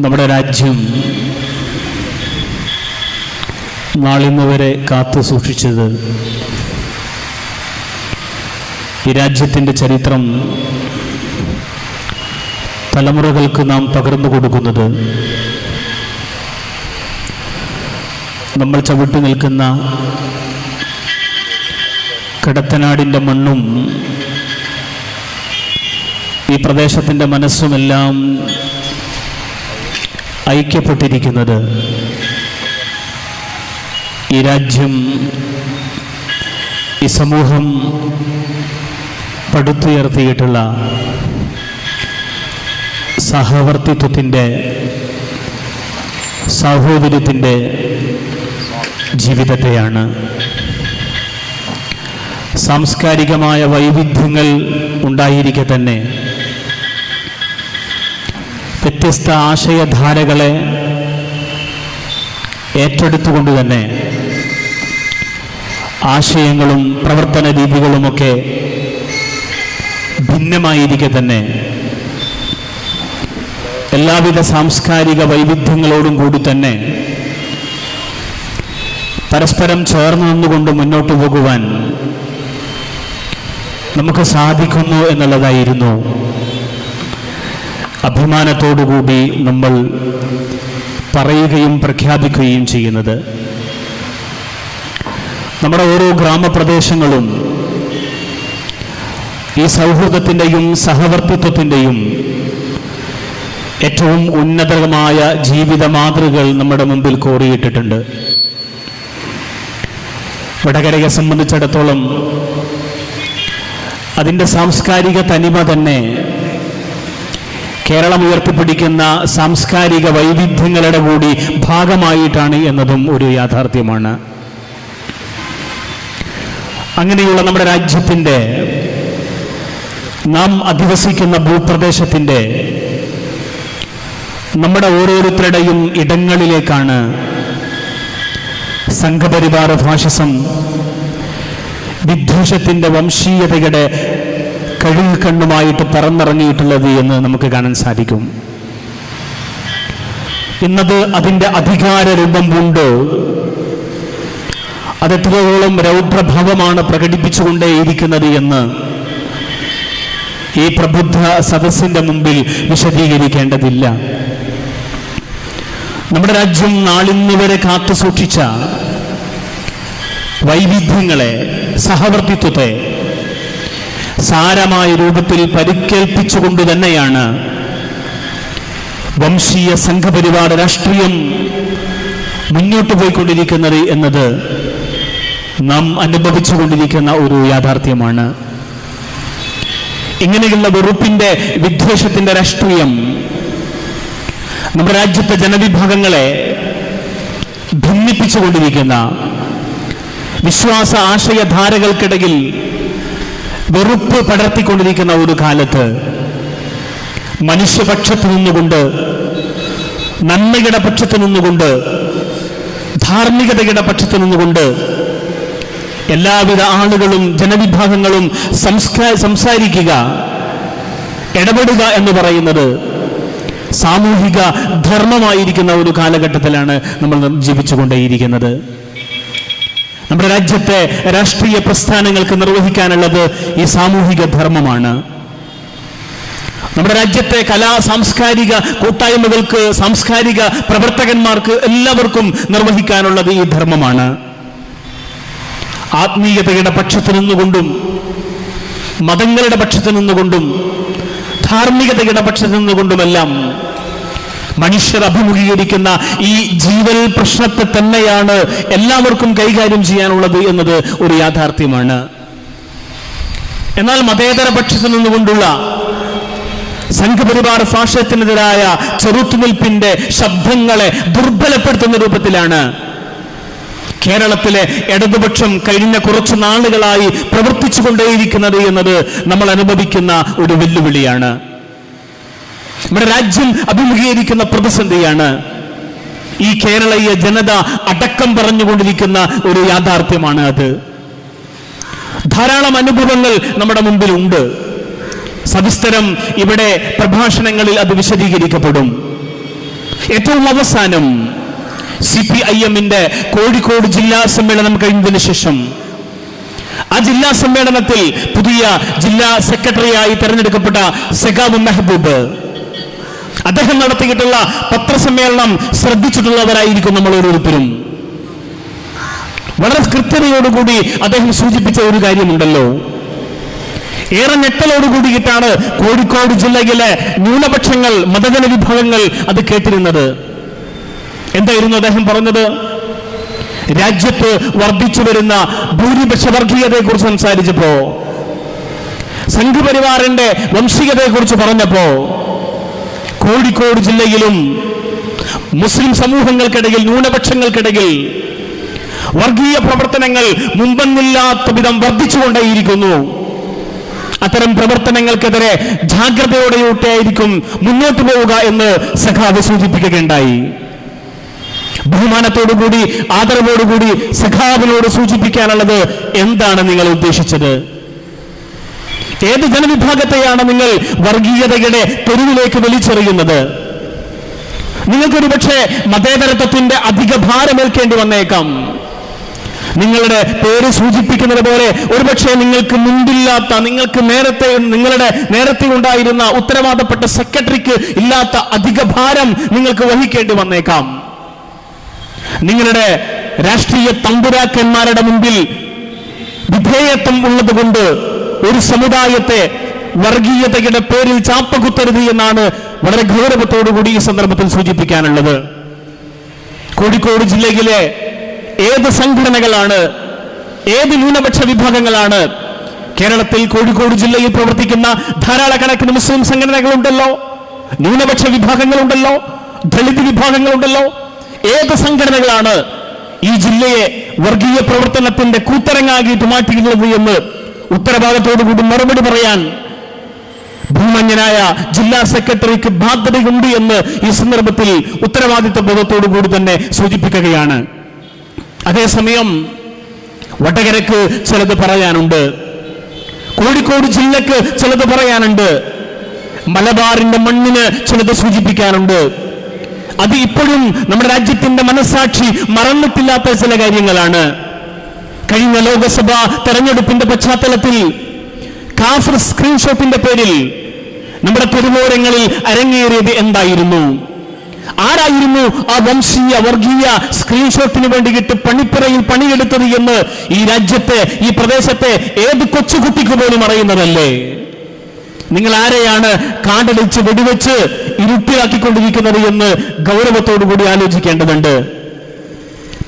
നമ്മുടെ രാജ്യം നാളിന്ന് വരെ കാത്തു സൂക്ഷിച്ചത്, ഈ രാജ്യത്തിൻ്റെ ചരിത്രം തലമുറകൾക്ക് നാം പകർന്നു കൊടുക്കുന്നത്, നമ്മൾ ചവിട്ടി നിൽക്കുന്ന കടത്തനാടിൻ്റെ മണ്ണും ഈ പ്രദേശത്തിൻ്റെ മനസ്സുമെല്ലാം ഐക്യപ്പെട്ടിരിക്കുന്നത് ഈ രാജ്യം, ഈ സമൂഹം പടുത്തുയർത്തിയിട്ടുള്ള സഹവർത്തിത്വത്തിൻ്റെ, സാഹോദര്യത്തിൻ്റെ ജീവിതത്തെയാണ്. സാംസ്കാരികമായ വൈവിധ്യങ്ങൾ ഉണ്ടായിരിക്കെ തന്നെ വ്യത്യസ്ത ആശയധാരകളെ ഏറ്റെടുത്തുകൊണ്ട് തന്നെ ആശയങ്ങളും പ്രവർത്തന രീതികളുമൊക്കെ ഭിന്നമായിരിക്കെ തന്നെ എല്ലാവിധ സാംസ്കാരിക വൈവിധ്യങ്ങളോടും കൂടി തന്നെ പരസ്പരം ചേർന്ന് നിന്നുകൊണ്ട് മുന്നോട്ട് പോകുവാൻ നമുക്ക് എന്നുള്ളതായിരുന്നു അഭിമാനത്തോടുകൂടി നമ്മൾ പറയുകയും പ്രഖ്യാപിക്കുകയും ചെയ്യുന്നത്. നമ്മുടെ ഓരോ ഗ്രാമപ്രദേശങ്ങളും ഈ സൗഹൃദത്തിൻ്റെയും സഹവർത്തിത്വത്തിൻ്റെയും ഏറ്റവും ഉന്നതമായ ജീവിത മാതൃകകൾ നമ്മുടെ മുമ്പിൽ കോറിയിട്ടിട്ടുണ്ട്. വടകരയെ സംബന്ധിച്ചിടത്തോളം അതിൻ്റെ സാംസ്കാരിക തനിമ തന്നെ കേരളം ഉയർത്തിപ്പിടിക്കുന്ന സാംസ്കാരിക വൈവിധ്യങ്ങളുടെ കൂടി ഭാഗമായിട്ടാണ് എന്നതും ഒരു യാഥാർത്ഥ്യമാണ്. അങ്ങനെയുള്ള നമ്മുടെ രാജ്യത്തിൻ്റെ, നാം അധിവസിക്കുന്ന ഭൂപ്രദേശത്തിൻ്റെ, നമ്മുടെ ഓരോരുത്തരുടെയും ഇടങ്ങളിലേക്കാണ് സംഘപരിവാര ഫാഷിസം, വിദ്വേഷത്തിൻ്റെ വംശീയതയുടെ കഴുകണ്ണുമായിട്ട് പറന്നിറങ്ങിയിട്ടുള്ളത് എന്ന് നമുക്ക് കാണാൻ സാധിക്കും. ഇന്നത് അതിൻ്റെ അധികാര രൂപം കൊണ്ട് അതെത്രയോളം രൗദ്രഭാവമാണ് പ്രകടിപ്പിച്ചുകൊണ്ടേയിരിക്കുന്നത് എന്ന് ഈ പ്രബുദ്ധ സദസ്സിൻ്റെ മുമ്പിൽ വിശദീകരിക്കേണ്ടതില്ല. നമ്മുടെ രാജ്യം നാളിന്ന് വരെ കാത്തു സൂക്ഷിച്ച വൈവിധ്യങ്ങളെ, സഹവർത്തിത്വത്തെ സാരമായ രൂപത്തിൽ പരിക്കേൽപ്പിച്ചുകൊണ്ട് തന്നെയാണ് വംശീയ സംഘപരിവാര രാഷ്ട്രീയം മുന്നോട്ട് പോയിക്കൊണ്ടിരിക്കുന്നത് എന്നത് നാം അനുഭവിച്ചുകൊണ്ടിരിക്കുന്ന ഒരു യാഥാർത്ഥ്യമാണ്. ഇങ്ങനെയുള്ള വെറുപ്പിൻ്റെ, വിദ്വേഷത്തിൻ്റെ രാഷ്ട്രീയം നമ്മുടെ രാജ്യത്തെ ജനവിഭാഗങ്ങളെ ഭിന്നിപ്പിച്ചുകൊണ്ടിരിക്കുന്ന, വിശ്വാസ ആശയധാരകൾക്കിടയിൽ വെറുപ്പ് പടർത്തിക്കൊണ്ടിരിക്കുന്ന ഒരു കാലത്ത് മനുഷ്യപക്ഷത്ത് നിന്നുകൊണ്ട്, നന്മയുടെ പക്ഷത്ത് നിന്നുകൊണ്ട്, ധാർമ്മികതയുടെ പക്ഷത്ത് നിന്നുകൊണ്ട് എല്ലാവിധ ആളുകളും ജനവിഭാഗങ്ങളും സംസാരിക്കുക, ഇടപെടുക എന്ന് പറയുന്നത് സാമൂഹിക ധർമ്മമായിരിക്കുന്ന ഒരു കാലഘട്ടത്തിലാണ് നമ്മൾ ജീവിച്ചുകൊണ്ടേയിരിക്കുന്നത്. നമ്മുടെ രാജ്യത്തെ രാഷ്ട്രീയ പ്രസ്ഥാനങ്ങൾക്ക് നിർവഹിക്കാനുള്ളത് ഈ സാമൂഹിക ധർമ്മമാണ്. നമ്മുടെ രാജ്യത്തെ കലാ സാംസ്കാരിക കൂട്ടായ്മകൾക്ക്, സാംസ്കാരിക പ്രവർത്തകന്മാർക്ക് എല്ലാവർക്കും നിർവഹിക്കാനുള്ളത് ഈ ധർമ്മമാണ്. ആത്മീയതയുടെ പക്ഷത്ത് നിന്നുകൊണ്ടും, മതങ്ങളുടെ പക്ഷത്ത് നിന്നുകൊണ്ടും, ധാർമ്മികതയുടെ പക്ഷത്ത് നിന്നുകൊണ്ടുമെല്ലാം മനുഷ്യർ അഭിമുഖീകരിക്കുന്ന ഈ ജീവൽ പ്രശ്നത്തെ തന്നെയാണ് എല്ലാവർക്കും കൈകാര്യം ചെയ്യാനുള്ളത് എന്നത് ഒരു യാഥാർത്ഥ്യമാണ്. എന്നാൽ മതേതര പക്ഷത്ത് നിന്നുകൊണ്ടുള്ള സംഘപരിവാര ഫാഷിസത്തിനെതിരായ ചെറുത്തുനിൽപ്പിന്റെ ശബ്ദങ്ങളെ ദുർബലപ്പെടുത്തുന്ന രൂപത്തിലാണ് കേരളത്തിലെ ഇടതുപക്ഷം കഴിഞ്ഞ കുറച്ചു നാളുകളായി പ്രവർത്തിച്ചുകൊണ്ടേയിരിക്കുന്നത് എന്നത് നമ്മൾ അനുഭവിക്കുന്ന ഒരു വെല്ലുവിളിയാണ്. നമ്മുടെ രാജ്യം അഭിമുഖീകരിക്കുന്ന പ്രതിസന്ധിയാണ്. ഈ കേരളീയ ജനത അടക്കം പറഞ്ഞുകൊണ്ടിരിക്കുന്ന ഒരു യാഥാർത്ഥ്യമാണ് അത്. ധാരാളം അനുഭവങ്ങൾ നമ്മുടെ മുമ്പിലുണ്ട്. സവിസ്തരം ഇവിടെ പ്രഭാഷണങ്ങളിൽ അത് വിശദീകരിക്കപ്പെടും. ഏറ്റവും അവസാനം CPIM-ന്റെ കോഴിക്കോട് ജില്ലാ സമ്മേളനം കഴിഞ്ഞതിന് ശേഷം ആ ജില്ലാ സമ്മേളനത്തിൽ പുതിയ ജില്ലാ സെക്രട്ടറിയായി തെരഞ്ഞെടുക്കപ്പെട്ട സഖാവ് മെഹബൂബ് അദ്ദേഹം നടത്തിയിട്ടുള്ള പത്രസമ്മേളനം ശ്രദ്ധിച്ചിട്ടുള്ളവരായിരിക്കും നമ്മൾ ഓരോരുത്തരും. വളരെ കൃത്യതയോടുകൂടി അദ്ദേഹം സൂചിപ്പിച്ച ഒരു കാര്യമുണ്ടല്ലോ, ഏറെ ഞെട്ടലോടുകൂടിയിട്ടാണ് കോഴിക്കോട് ജില്ലയിലെ ന്യൂനപക്ഷങ്ങൾ, മതജന വിഭാഗങ്ങൾ അത് കേട്ടിരുന്നത്. എന്തായിരുന്നു അദ്ദേഹം പറഞ്ഞത്? രാജ്യത്ത് വർദ്ധിച്ചു വരുന്ന ഭൂരിപക്ഷ വർഗീയതയെക്കുറിച്ച് സംസാരിച്ചപ്പോ, സംഘപരിവാറിന്റെ വംശീയതയെക്കുറിച്ച് പറഞ്ഞപ്പോ, കോഴിക്കോട് ജില്ലയിലും മുസ്ലിം സമൂഹങ്ങൾക്കിടയിൽ, ന്യൂനപക്ഷങ്ങൾക്കിടയിൽ വർഗീയ പ്രവർത്തനങ്ങൾ മുമ്പെന്നില്ലാത്ത വിധം വർദ്ധിച്ചുകൊണ്ടേയിരിക്കുന്നു. അത്തരം പ്രവർത്തനങ്ങൾക്കെതിരെ ജാഗ്രതയോടെയായിരിക്കും മുന്നോട്ട് പോവുക എന്ന് സഖാവ് സൂചിപ്പിക്കുകയുണ്ടായി. ബഹുമാനത്തോടുകൂടി, ആദരവോടുകൂടി സഖാവിനോട് സൂചിപ്പിക്കാനുള്ളത് എന്താണ് നിങ്ങൾ ഉദ്ദേശിച്ചത്? ഏത് ജനവിഭാഗത്തെയാണ് നിങ്ങൾ വർഗീയതയുടെ തെരുവിലേക്ക് വലിച്ചെറിയുന്നത്? നിങ്ങൾക്കൊരു പക്ഷേ മതേതരത്വത്തിന്റെ അധിക ഭാരമേൽക്കേണ്ടി വന്നേക്കാം. നിങ്ങളുടെ പേര് സൂചിപ്പിക്കുന്നത് പോലെ ഒരുപക്ഷെ നിങ്ങൾക്ക് മുൻപില്ലാത്ത, നിങ്ങളുടെ നേരത്തെ ഉണ്ടായിരുന്ന ഉത്തരവാദപ്പെട്ട സെക്രട്ടറിക്ക് ഇല്ലാത്ത അധിക ഭാരം നിങ്ങൾക്ക് വഹിക്കേണ്ടി വന്നേക്കാം. നിങ്ങളുടെ രാഷ്ട്രീയ തമ്പുരാക്കന്മാരുടെ മുമ്പിൽ വിധേയത്വം ഉള്ളതുകൊണ്ട് ഒരു സമുദായത്തെ വർഗീയതയുടെ പേരിൽ ചാപ്പകുത്തരുത് എന്നാണ് വളരെ ഗൗരവത്തോടുകൂടി ഈ സന്ദർഭത്തിൽ സൂചിപ്പിക്കാനുള്ളത്. കോഴിക്കോട് ജില്ലയിലെ ഏത് സംഘടനകളാണ്, ഏത് ന്യൂനപക്ഷ വിഭാഗങ്ങളാണ്? കേരളത്തിൽ കോഴിക്കോട് ജില്ലയിൽ പ്രവർത്തിക്കുന്ന ധാരാളക്കണക്കിന് മുസ്ലിം സംഘടനകളുണ്ടല്ലോ, ന്യൂനപക്ഷ വിഭാഗങ്ങളുണ്ടല്ലോ, ദളിത് വിഭാഗങ്ങളുണ്ടല്ലോ. ഏത് സംഘടനകളാണ് ഈ ജില്ലയെ വർഗീയ പ്രവർത്തനത്തിന്റെ കൂത്തരങ്ങാക്കിയിട്ട് മാറ്റിയിട്ടുള്ളത് എന്ന് ഉത്തരവാദിത്തോടുകൂടി മറുപടി പറയാൻ ബഹുമാന്യനായ ജില്ലാ സെക്രട്ടറിക്ക് ബാധ്യതയുണ്ട് എന്ന് ഈ സന്ദർഭത്തിൽ ഉത്തരവാദിത്വ ബോധത്തോടുകൂടി തന്നെ സൂചിപ്പിക്കുകയാണ്. അതേസമയം വടകരക്ക് ചിലത് പറയാനുണ്ട്, കോഴിക്കോട് ജില്ലക്ക് ചിലത് പറയാനുണ്ട്, മലബാറിന്റെ മണ്ണിന് ചിലത് സൂചിപ്പിക്കാനുണ്ട്. അത് ഇപ്പോഴും നമ്മുടെ രാജ്യത്തിന്റെ മനസാക്ഷി മറന്നിട്ടില്ലാത്ത ചില കാര്യങ്ങളാണ്. കഴിഞ്ഞ ലോകസഭാ തെരഞ്ഞെടുപ്പിന്റെ പശ്ചാത്തലത്തിൽ കാഫർ സ്ക്രീൻഷോട്ടിന്റെ പേരിൽ നമ്മുടെ തെരുവോരങ്ങളിൽ അരങ്ങേറിയത് എന്തായിരുന്നു? ആരായിരുന്നു ആ വംശീയ വർഗീയ സ്ക്രീൻഷോട്ടിന് വേണ്ടിയിട്ട് പണിപ്പുരയിൽ പണിയെടുത്തത് എന്ന് ഈ രാജ്യത്തെ, ഈ പ്രദേശത്തെ ഏത് കൊച്ചുകുട്ടിക്ക് പോലും അറിയുന്നതല്ലേ? നിങ്ങൾ ആരെയാണ് കാണ്ടടിച്ച് വെടിവെച്ച് ഇരുട്ടിലാക്കിക്കൊണ്ടിരിക്കുന്നത് എന്ന് ഗൗരവത്തോടുകൂടി ആലോചിക്കേണ്ടതുണ്ട്.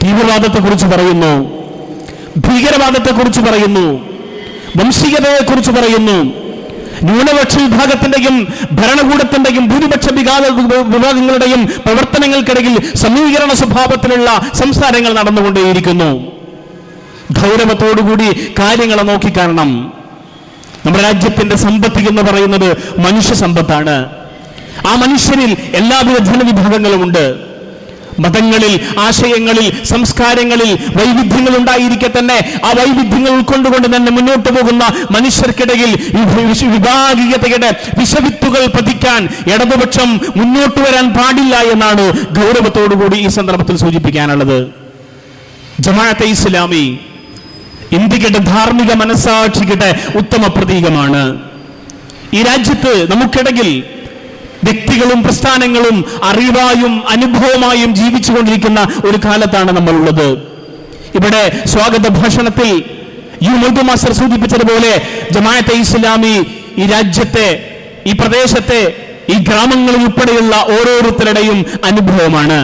തീവ്രവാദത്തെക്കുറിച്ച് പറയുന്നു, ഭീകരവാദത്തെക്കുറിച്ച് പറയുന്നു, വംശീയതയെക്കുറിച്ച് പറയുന്നു, ന്യൂനപക്ഷ വിഭാഗത്തിന്റെയും ഭരണകൂടത്തിന്റെയും ഭൂരിപക്ഷ വിഭാഗങ്ങളുടെയും പ്രവർത്തനങ്ങൾക്കിടയിൽ സമീകരണ സ്വഭാവത്തിലുള്ള സംസാരങ്ങൾ നടന്നുകൊണ്ടേയിരിക്കുന്നു. ഗൗരവത്തോടുകൂടി കാര്യങ്ങളെ നോക്കിക്കാണണം. നമ്മുടെ രാജ്യത്തിന്റെ സമ്പത്ത് എന്ന് പറയുന്നത് മനുഷ്യ സമ്പത്താണ്. ആ മനുഷ്യരിൽ എല്ലാവിധ ജനവിഭാഗങ്ങളുമുണ്ട്. മതങ്ങളിൽ, ആശയങ്ങളിൽ, സംസ്കാരങ്ങളിൽ വൈവിധ്യങ്ങൾ ഉണ്ടായിരിക്കെ തന്നെ ആ വൈവിധ്യങ്ങൾ ഉൾക്കൊണ്ടുകൊണ്ട് തന്നെ മുന്നോട്ട് പോകുന്ന മനുഷ്യർക്കിടയിൽ വിഭാഗീയതയുടെ വിഷവിത്തുകൾ പതിക്കാൻ ഇടതുപക്ഷം മുന്നോട്ട് വരാൻ പാടില്ല എന്നാണ് ഗൗരവത്തോടുകൂടി ഈ സന്ദർഭത്തിൽ സൂചിപ്പിക്കാനുള്ളത്. ജമാഅത്തെ ഇസ്ലാമി ഇന്ത്യയുടെ ധാർമ്മിക മനസാക്ഷിയുടെ ഉത്തമ പ്രതീകമാണ്. ഈ രാജ്യത്ത് നമുക്കിടയിൽ വ്യക്തികളും പ്രസ്ഥാനങ്ങളും അറിവായും അനുഭവമായും ജീവിച്ചുകൊണ്ടിരിക്കുന്ന ഒരു കാലത്താണ് നമ്മളുള്ളത്. ഇവിടെ സ്വാഗത ഭാഷണത്തിൽ മൊയ്തു മാസ്റ്റർ സൂചിപ്പിച്ചതുപോലെ ജമാഅത്തെ ഇസ്ലാമി ഈ രാജ്യത്തെ, ഈ പ്രദേശത്തെ, ഈ ഗ്രാമങ്ങളിൽ ഉൾപ്പെടെയുള്ള ഓരോരുത്തരുടെയും അനുഭവമാണ്.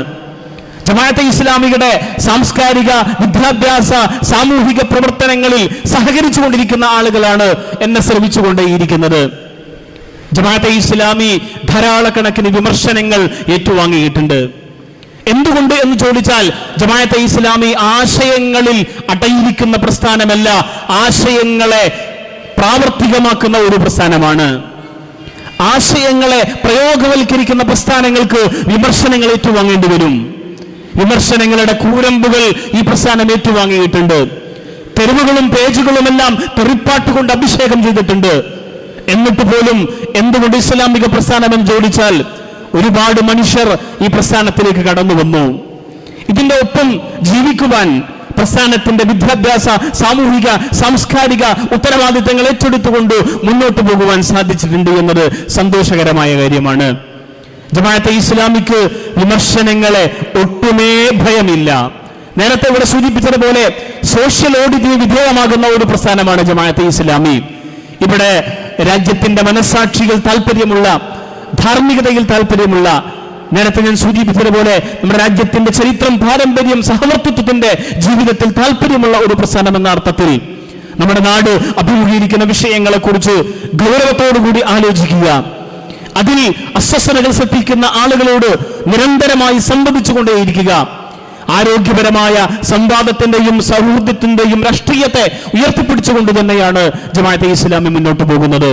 ജമാഅത്തെ ഇസ്ലാമിയുടെ സാംസ്കാരിക, വിദ്യാഭ്യാസ, സാമൂഹിക പ്രവർത്തനങ്ങളിൽ സഹകരിച്ചുകൊണ്ടിരിക്കുന്ന ആളുകളാണ് എന്നെ ശ്രമിച്ചുകൊണ്ടേയിരിക്കുന്നത്. ജമാഅത്തെ ഇസ്ലാമി ധാരാളക്കണക്കിന് വിമർശനങ്ങൾ ഏറ്റുവാങ്ങിയിട്ടുണ്ട്. എന്തുകൊണ്ട് എന്ന് ചോദിച്ചാൽ ജമാഅത്തെ ഇസ്ലാമി ആശയങ്ങളിൽ അടയിരിക്കുന്ന പ്രസ്ഥാനമല്ല, ആശയങ്ങളെ പ്രാവർത്തികമാക്കുന്ന ഒരു പ്രസ്ഥാനമാണ്. ആശയങ്ങളെ പ്രയോഗവൽക്കരിക്കുന്ന പ്രസ്ഥാനങ്ങൾക്ക് വിമർശനങ്ങൾ ഏറ്റുവാങ്ങേണ്ടി വരും. വിമർശനങ്ങളുടെ കൂരമ്പുകൾ ഈ പ്രസ്ഥാനം ഏറ്റുവാങ്ങിയിട്ടുണ്ട്. തെരുവുകളും പേജുകളുമെല്ലാം തെറിപ്പാട്ട് കൊണ്ട് അഭിഷേകം ചെയ്തിട്ടുണ്ട്. എന്നിട്ട് പോലും എന്തുകൊണ്ട് ഇസ്ലാമിക പ്രസ്ഥാനം എന്ന് ചോദിച്ചാൽ ഒരുപാട് മനുഷ്യർ ഈ പ്രസ്ഥാനത്തിലേക്ക് കടന്നു വന്നു. ഇതിന്റെ ഒപ്പം ജീവിക്കുവാൻ പ്രസ്ഥാനത്തിന്റെ വിദ്യാഭ്യാസ, സാമൂഹിക, സാംസ്കാരിക ഉത്തരവാദിത്തങ്ങൾ ഏറ്റെടുത്തുകൊണ്ട് മുന്നോട്ട് പോകുവാൻ സാധിച്ചിട്ടുണ്ട് എന്നത് സന്തോഷകരമായ കാര്യമാണ്. ജമാഅത്തെ ഇസ്ലാമിക്ക് വിമർശനങ്ങളെ ഒട്ടുമേ ഭയമില്ല. നേരത്തെ ഇവിടെ സൂചിപ്പിച്ചതുപോലെ സോഷ്യൽ ഓഡിറ്റിന് വിധേയമാകുന്ന ഒരു പ്രസ്ഥാനമാണ് ജമാഅത്തെ ഇസ്ലാമി. ഇവിടെ രാജ്യത്തിന്റെ മനസ്സാക്ഷികൾ താല്പര്യമുള്ള, ധാർമ്മികതയിൽ താല്പര്യമുള്ള, നേരത്തെ ഞാൻ സൂചിപ്പിച്ചതുപോലെ നമ്മുടെ രാജ്യത്തിന്റെ ചരിത്രം, പാരമ്പര്യം, സഹവർത്തിത്വത്തിന്റെ ജീവിതത്തിൽ താല്പര്യമുള്ള ഒരു പ്രസ്ഥാനം എന്ന അർത്ഥത്തിൽ നമ്മുടെ നാട് അഭിമുഖീകരിക്കുന്ന വിഷയങ്ങളെക്കുറിച്ച് ഗൗരവത്തോടുകൂടി ആലോചിക്കുക, അതിൽ അസ്വസ്ഥതകൾ സൃഷ്ടിക്കുന്ന ആളുകളോട് നിരന്തരമായി സംവദിച്ചുകൊണ്ടേയിരിക്കുക, ആരോഗ്യപരമായ സംവാദത്തിന്റെയും സൗഹൃദത്തിന്റെയും രാഷ്ട്രീയത്തെ ഉയർത്തിപ്പിടിച്ചുകൊണ്ട് തന്നെയാണ് ജമാഅത്തെ ഇസ്ലാമി മുന്നോട്ട് പോകുന്നത്.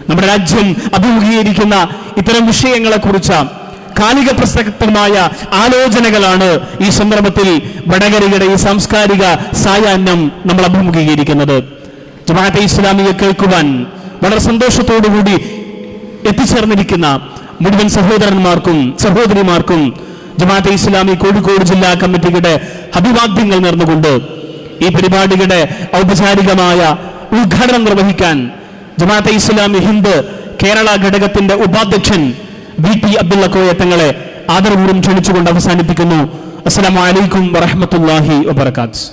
നമ്മുടെ രാജ്യം അഭിമുഖീകരിക്കുന്ന ഇത്തരം വിഷയങ്ങളെക്കുറിച്ച് കാലിക പ്രസക്തമായ ആലോചനകളാണ് ഈ സന്ദർഭത്തിൽ വടകരയുടെ ഈ സാംസ്കാരിക സായാഹ്നം നമ്മൾ അഭിമുഖീകരിക്കുന്നത്. ജമാഅത്തെ ഇസ്ലാമിയെ കേൾക്കുവാൻ വളരെ സന്തോഷത്തോടുകൂടി എത്തിച്ചേർന്നിരിക്കുന്ന മുഴുവൻ സഹോദരന്മാർക്കും സഹോദരിമാർക്കും ജമാഅത്തെ ഇസ്ലാമി കോഴിക്കോട് ജില്ലാ കമ്മിറ്റിയുടെ അഭിവാദ്യങ്ങൾ നേർന്നുകൊണ്ട് ഈ പരിപാടിയുടെ ഔപചാരികമായ ഉദ്ഘാടനം നിർവഹിക്കാൻ ജമാഅത്തെ ഇസ്ലാമി ഹിന്ദ് കേരള ഘടകത്തിന്റെ ഉപാധ്യക്ഷൻ VT അബ്ദുള്ള കോയ തങ്ങളെ ആദരപൂർവ്വം ക്ഷണിച്ചുകൊണ്ട് അവസാനിപ്പിക്കുന്നു. അസ്സലാമു അലൈക്കും വറഹ്മത്തുള്ളാഹി വബറകാതുഹു.